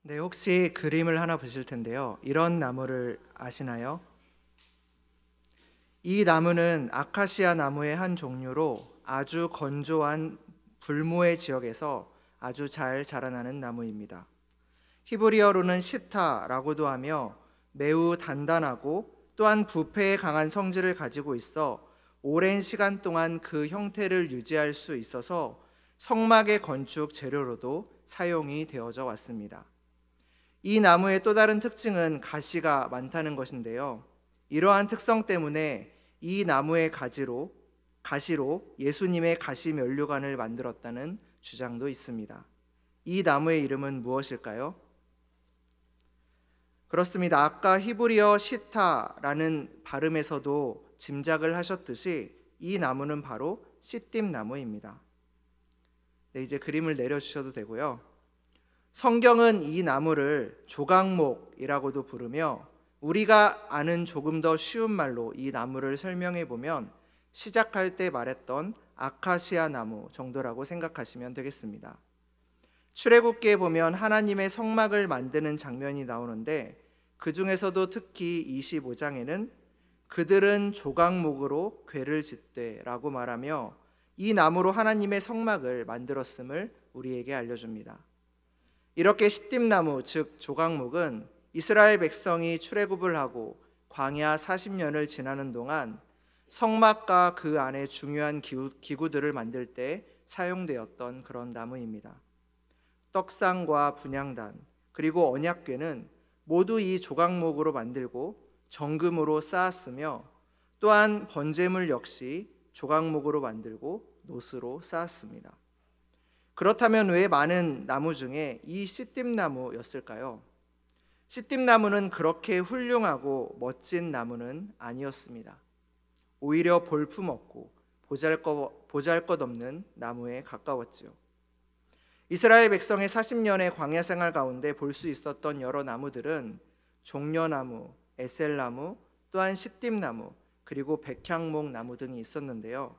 네, 혹시 그림을 하나 보실 텐데요. 이런 나무를 아시나요? 이 나무는 아카시아 나무의 한 종류로 아주 건조한 불모의 지역에서 아주 잘 자라나는 나무입니다. 히브리어로는 시타라고도 하며 매우 단단하고 또한 부패에 강한 성질을 가지고 있어 오랜 시간 동안 그 형태를 유지할 수 있어서 성막의 건축 재료로도 사용이 되어져 왔습니다. 이 나무의 또 다른 특징은 가시가 많다는 것인데요. 이러한 특성 때문에 이 나무의 가시로 예수님의 가시 면류관을 만들었다는 주장도 있습니다. 이 나무의 이름은 무엇일까요? 그렇습니다. 아까 히브리어 시타라는 발음에서도 짐작을 하셨듯이 이 나무는 바로 시띠임 나무입니다. 네, 이제 그림을 내려주셔도 되고요. 성경은 이 나무를 조각목이라고도 부르며 우리가 아는 조금 더 쉬운 말로 이 나무를 설명해 보면 시작할 때 말했던 아카시아 나무 정도라고 생각하시면 되겠습니다. 출애굽기에 보면 하나님의 성막을 만드는 장면이 나오는데 그 중에서도 특히 25장에는 그들은 조각목으로 궤를 짓되 라고 말하며 이 나무로 하나님의 성막을 만들었음을 우리에게 알려줍니다. 이렇게 시띠임나무 즉 조각목은 이스라엘 백성이 출애굽을 하고 광야 40년을 지나는 동안 성막과 그 안에 중요한 기구들을 만들 때 사용되었던 그런 나무입니다. 떡상과 분향단 그리고 언약궤는 모두 이 조각목으로 만들고 정금으로 쌓았으며 또한 번제물 역시 조각목으로 만들고 노스로 쌓았습니다. 그렇다면 왜 많은 나무 중에 이 시띠임나무였을까요? 시띠임나무는 그렇게 훌륭하고 멋진 나무는 아니었습니다. 오히려 볼품없고 보잘것없는 나무에 가까웠지요. 이스라엘 백성의 40년의 광야 생활 가운데 볼 수 있었던 여러 나무들은 종려나무, 에셀나무, 또한 시띠임나무, 그리고 백향목 나무 등이 있었는데요.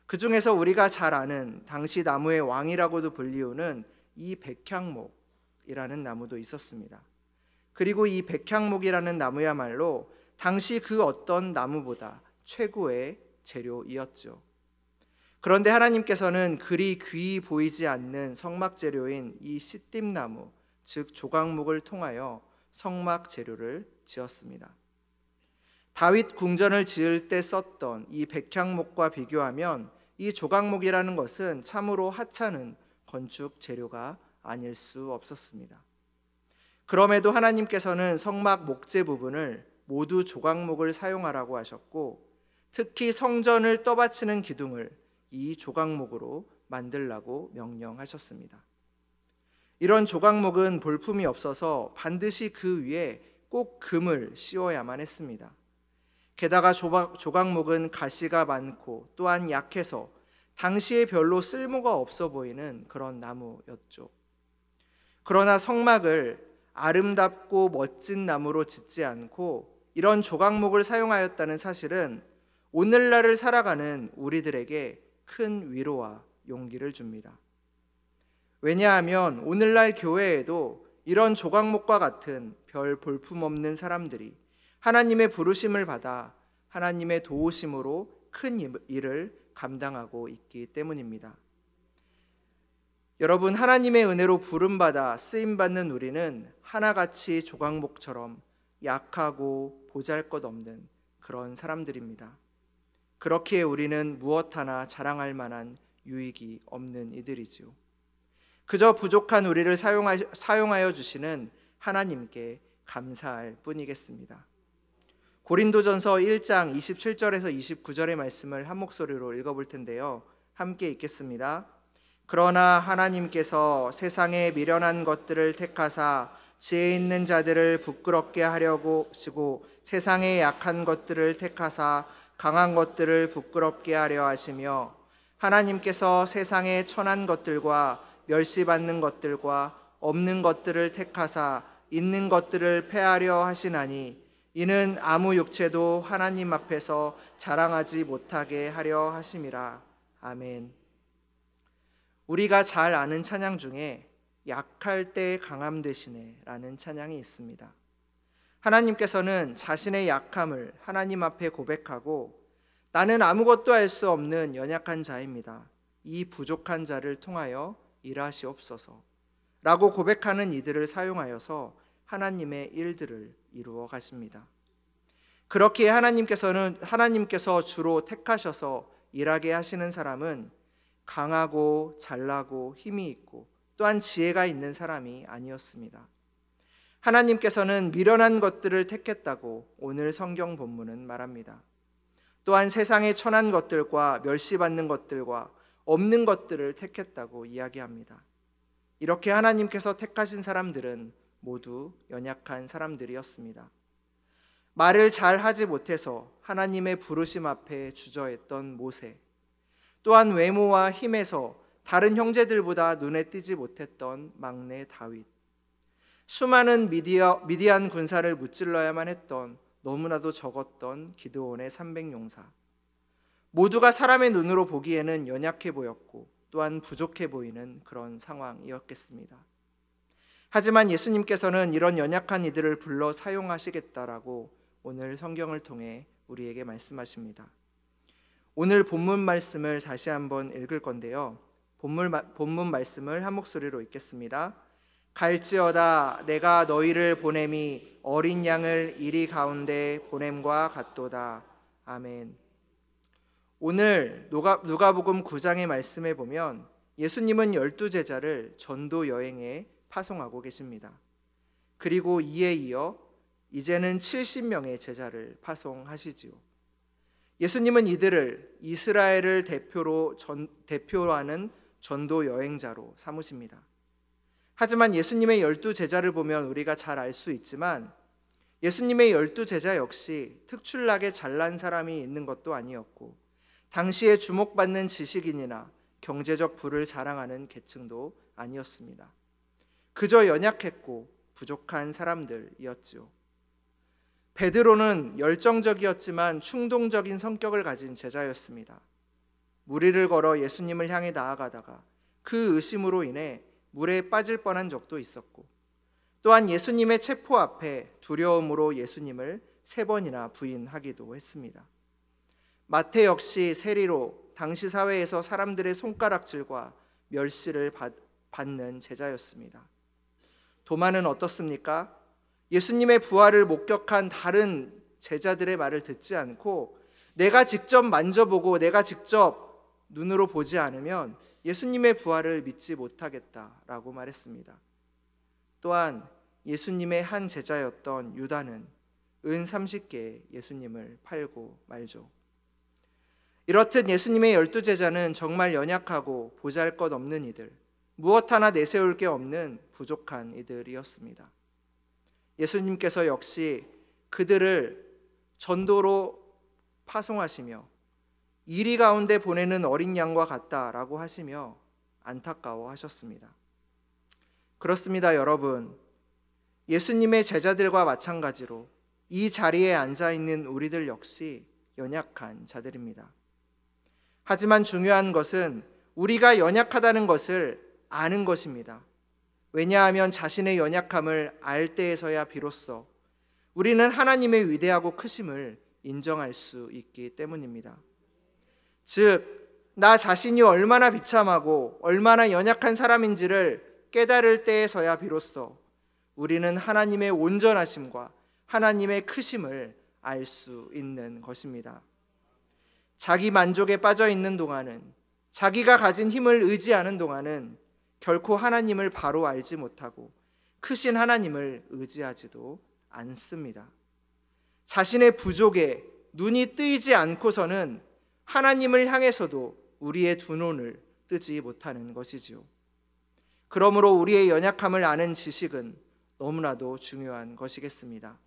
그 중에서 우리가 잘 아는 당시 나무의 왕이라고도 불리우는 이 백향목이라는 나무도 있었습니다. 그리고 이 백향목이라는 나무야말로 당시 그 어떤 나무보다 최고의 재료이었죠. 그런데 하나님께서는 그리 귀히 보이지 않는 성막 재료인 이 시띠임나무, 즉 조각목을 통하여 성막 재료를 지었습니다. 다윗 궁전을 지을 때 썼던 이 백향목과 비교하면 이 조각목이라는 것은 참으로 하찮은 건축 재료가 아닐 수 없었습니다. 그럼에도 하나님께서는 성막 목재 부분을 모두 조각목을 사용하라고 하셨고 특히 성전을 떠받치는 기둥을 이 조각목으로 만들라고 명령하셨습니다. 이런 조각목은 볼품이 없어서 반드시 그 위에 꼭 금을 씌워야만 했습니다. 게다가 조각목은 가시가 많고 또한 약해서 당시에 별로 쓸모가 없어 보이는 그런 나무였죠. 그러나 성막을 아름답고 멋진 나무로 짓지 않고 이런 조각목을 사용하였다는 사실은 오늘날을 살아가는 우리들에게 큰 위로와 용기를 줍니다. 왜냐하면 오늘날 교회에도 이런 조각목과 같은 별 볼품없는 사람들이 하나님의 부르심을 받아 하나님의 도우심으로 큰 일을 감당하고 있기 때문입니다. 여러분, 하나님의 은혜로 부름받아 쓰임받는 우리는 하나같이 조각목처럼 약하고 보잘것없는 그런 사람들입니다. 그렇기에 우리는 무엇 하나 자랑할 만한 유익이 없는 이들이지요. 그저 부족한 우리를 사용하여 주시는 하나님께 감사할 뿐이겠습니다. 고린도전서 1장 27절에서 29절의 말씀을 한 목소리로 읽어볼 텐데요. 함께 읽겠습니다. 그러나 하나님께서 세상에 미련한 것들을 택하사 지혜 있는 자들을 부끄럽게 하려고 하시고 세상에 약한 것들을 택하사 강한 것들을 부끄럽게 하려 하시며 하나님께서 세상에 천한 것들과 멸시받는 것들과 없는 것들을 택하사 있는 것들을 패하려 하시나니 이는 아무 육체도 하나님 앞에서 자랑하지 못하게 하려 하심이라. 아멘. 우리가 잘 아는 찬양 중에 약할 때 강함 되시네 라는 찬양이 있습니다. 하나님께서는 자신의 약함을 하나님 앞에 고백하고 나는 아무것도 할 수 없는 연약한 자입니다. 이 부족한 자를 통하여 일하시옵소서 라고 고백하는 이들을 사용하여서 하나님의 일들을 이루어 가십니다. 그렇게 하나님께서 주로 택하셔서 일하게 하시는 사람은 강하고 잘나고 힘이 있고 또한 지혜가 있는 사람이 아니었습니다. 하나님께서는 미련한 것들을 택했다고 오늘 성경 본문은 말합니다. 또한 세상의 천한 것들과 멸시받는 것들과 없는 것들을 택했다고 이야기합니다. 이렇게 하나님께서 택하신 사람들은 모두 연약한 사람들이었습니다. 말을 잘 하지 못해서 하나님의 부르심 앞에 주저했던 모세, 또한 외모와 힘에서 다른 형제들보다 눈에 띄지 못했던 막내 다윗, 수많은 미디안 군사를 무찔러야만 했던 너무나도 적었던 기드온의 300용사, 모두가 사람의 눈으로 보기에는 연약해 보였고 또한 부족해 보이는 그런 상황이었겠습니다. 하지만 예수님께서는 이런 연약한 이들을 불러 사용하시겠다라고 오늘 성경을 통해 우리에게 말씀하십니다. 오늘 본문 말씀을 다시 한번 읽을 건데요. 본문 말씀을 한 목소리로 읽겠습니다. 갈지어다 내가 너희를 보냄이 어린 양을 이리 가운데 보냄과 같도다. 아멘. 오늘 누가복음 9장의 말씀에 보면 예수님은 12제자를 전도 여행에 파송하고 계십니다. 그리고 이에 이어 이제는 70명의 제자를 파송하시지요. 예수님은 이들을 이스라엘을 대표하는 전도 여행자로 삼으십니다. 하지만 예수님의 12제자를 보면 우리가 잘 알 수 있지만 예수님의 12제자 역시 특출나게 잘난 사람이 있는 것도 아니었고 당시에 주목받는 지식인이나 경제적 부를 자랑하는 계층도 아니었습니다. 그저 연약했고 부족한 사람들이었지요. 베드로는 열정적이었지만 충동적인 성격을 가진 제자였습니다. 무리를 걸어 예수님을 향해 나아가다가 그 의심으로 인해 물에 빠질 뻔한 적도 있었고 또한 예수님의 체포 앞에 두려움으로 예수님을 3번이나 부인하기도 했습니다. 마태 역시 세리로 당시 사회에서 사람들의 손가락질과 멸시를 받는 제자였습니다. 도마는 어떻습니까? 예수님의 부활을 목격한 다른 제자들의 말을 듣지 않고 내가 직접 만져보고 내가 직접 눈으로 보지 않으면 예수님의 부활을 믿지 못하겠다라고 말했습니다. 또한 예수님의 한 제자였던 유다는 은 30개에 예수님을 팔고 말죠. 이렇듯 예수님의 12제자는 정말 연약하고 보잘것없는 이들, 무엇 하나 내세울 게 없는 부족한 이들이었습니다. 예수님께서 역시 그들을 전도로 파송하시며 이리 가운데 보내는 어린 양과 같다라고 하시며 안타까워하셨습니다. 그렇습니다, 여러분. 예수님의 제자들과 마찬가지로 이 자리에 앉아있는 우리들 역시 연약한 자들입니다. 하지만 중요한 것은 우리가 연약하다는 것을 아는 것입니다. 왜냐하면 자신의 연약함을 알 때에서야 비로소 우리는 하나님의 위대하고 크심을 인정할 수 있기 때문입니다. 즉, 나 자신이 얼마나 비참하고 얼마나 연약한 사람인지를 깨달을 때에서야 비로소 우리는 하나님의 온전하심과 하나님의 크심을 알 수 있는 것입니다. 자기 만족에 빠져 있는 동안은, 자기가 가진 힘을 의지하는 동안은 결코 하나님을 바로 알지 못하고 크신 하나님을 의지하지도 않습니다. 자신의 부족에 눈이 뜨이지 않고서는 하나님을 향해서도 우리의 두 눈을 뜨지 못하는 것이지요. 그러므로 우리의 연약함을 아는 지식은 너무나도 중요한 것이겠습니다.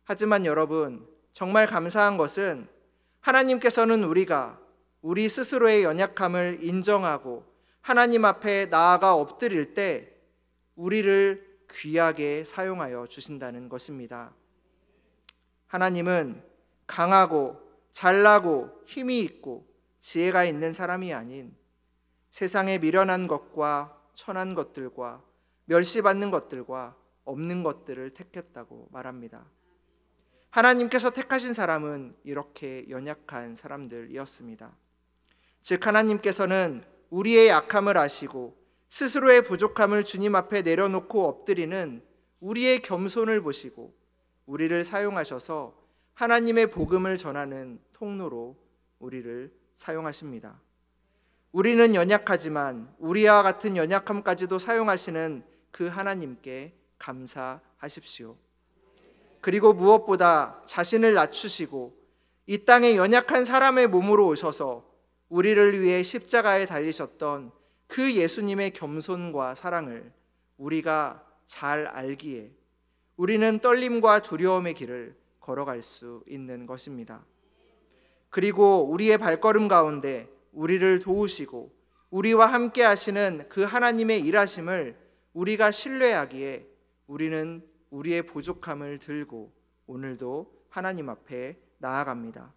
하지만 여러분, 정말 감사한 것은 하나님께서는 우리가 우리 스스로의 연약함을 인정하고 하나님 앞에 나아가 엎드릴 때 우리를 귀하게 사용하여 주신다는 것입니다. 하나님은 강하고 잘나고 힘이 있고 지혜가 있는 사람이 아닌 세상의 미련한 것과 천한 것들과 멸시받는 것들과 없는 것들을 택했다고 말합니다. 하나님께서 택하신 사람은 이렇게 연약한 사람들이었습니다. 즉 하나님께서는 우리의 약함을 아시고 스스로의 부족함을 주님 앞에 내려놓고 엎드리는 우리의 겸손을 보시고 우리를 사용하셔서 하나님의 복음을 전하는 통로로 우리를 사용하십니다. 우리는 연약하지만 우리와 같은 연약함까지도 사용하시는 그 하나님께 감사하십시오. 그리고 무엇보다 자신을 낮추시고 이 땅에 연약한 사람의 몸으로 오셔서 우리를 위해 십자가에 달리셨던 그 예수님의 겸손과 사랑을 우리가 잘 알기에 우리는 떨림과 두려움의 길을 걸어갈 수 있는 것입니다. 그리고 우리의 발걸음 가운데 우리를 도우시고 우리와 함께 하시는 그 하나님의 일하심을 우리가 신뢰하기에 우리는 우리의 부족함을 들고 오늘도 하나님 앞에 나아갑니다.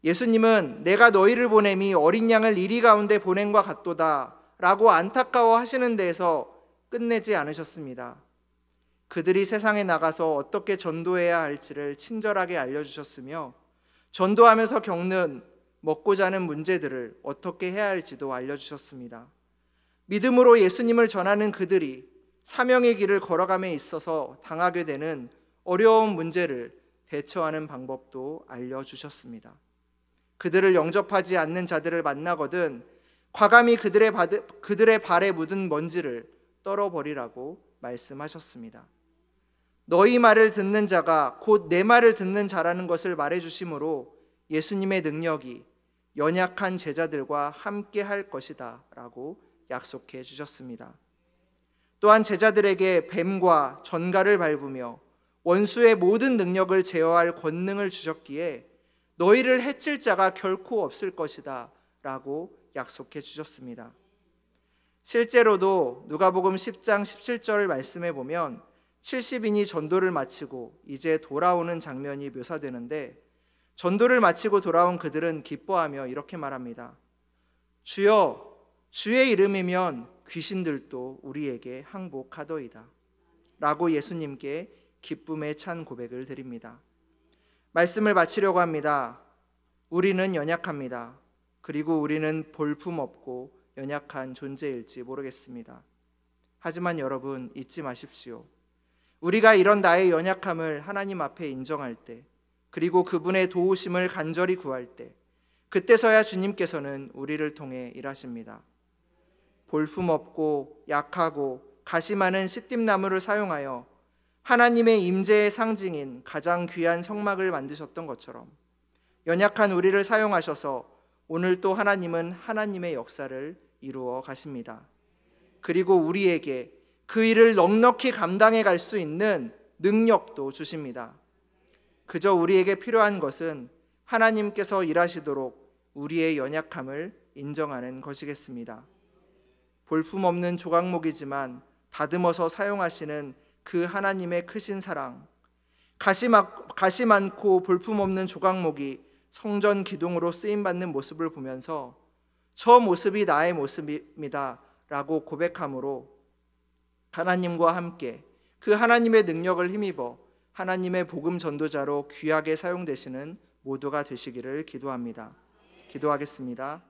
예수님은 내가 너희를 보냄이 어린 양을 이리 가운데 보냄과 같도다 라고 안타까워 하시는 데에서 끝내지 않으셨습니다. 그들이 세상에 나가서 어떻게 전도해야 할지를 친절하게 알려주셨으며 전도하면서 겪는 먹고 자는 문제들을 어떻게 해야 할지도 알려주셨습니다. 믿음으로 예수님을 전하는 그들이 사명의 길을 걸어감에 있어서 당하게 되는 어려운 문제를 대처하는 방법도 알려주셨습니다. 그들을 영접하지 않는 자들을 만나거든 과감히 그들의 발에 묻은 먼지를 떨어버리라고 말씀하셨습니다. 너희 말을 듣는 자가 곧 내 말을 듣는 자라는 것을 말해주심으로 예수님의 능력이 연약한 제자들과 함께 할 것이다 라고 약속해 주셨습니다. 또한 제자들에게 뱀과 전갈을 밟으며 원수의 모든 능력을 제어할 권능을 주셨기에 너희를 해칠 자가 결코 없을 것이다 라고 약속해 주셨습니다. 실제로도 누가복음 10장 17절 말씀에 보면 70인이 전도를 마치고 이제 돌아오는 장면이 묘사되는데 전도를 마치고 돌아온 그들은 기뻐하며 이렇게 말합니다. 주여, 주의 이름이면 귀신들도 우리에게 항복하더이다 라고 예수님께 기쁨에 찬 고백을 드립니다. 말씀을 마치려고 합니다. 우리는 연약합니다. 그리고 우리는 볼품없고 연약한 존재일지 모르겠습니다. 하지만 여러분 잊지 마십시오. 우리가 이런 나의 연약함을 하나님 앞에 인정할 때, 그리고 그분의 도우심을 간절히 구할 때, 그때서야 주님께서는 우리를 통해 일하십니다. 볼품없고 약하고 가시 많은 시띠나무를 사용하여 하나님의 임재의 상징인 가장 귀한 성막을 만드셨던 것처럼 연약한 우리를 사용하셔서 오늘 또 하나님은 하나님의 역사를 이루어 가십니다. 그리고 우리에게 그 일을 넉넉히 감당해 갈 수 있는 능력도 주십니다. 그저 우리에게 필요한 것은 하나님께서 일하시도록 우리의 연약함을 인정하는 것이겠습니다. 볼품없는 조각목이지만 다듬어서 사용하시는 그 하나님의 크신 사랑, 가시 많고 볼품없는 조각목이 성전 기둥으로 쓰임받는 모습을 보면서 저 모습이 나의 모습입니다 라고 고백함으로 하나님과 함께 그 하나님의 능력을 힘입어 하나님의 복음 전도자로 귀하게 사용되시는 모두가 되시기를 기도합니다. 기도하겠습니다.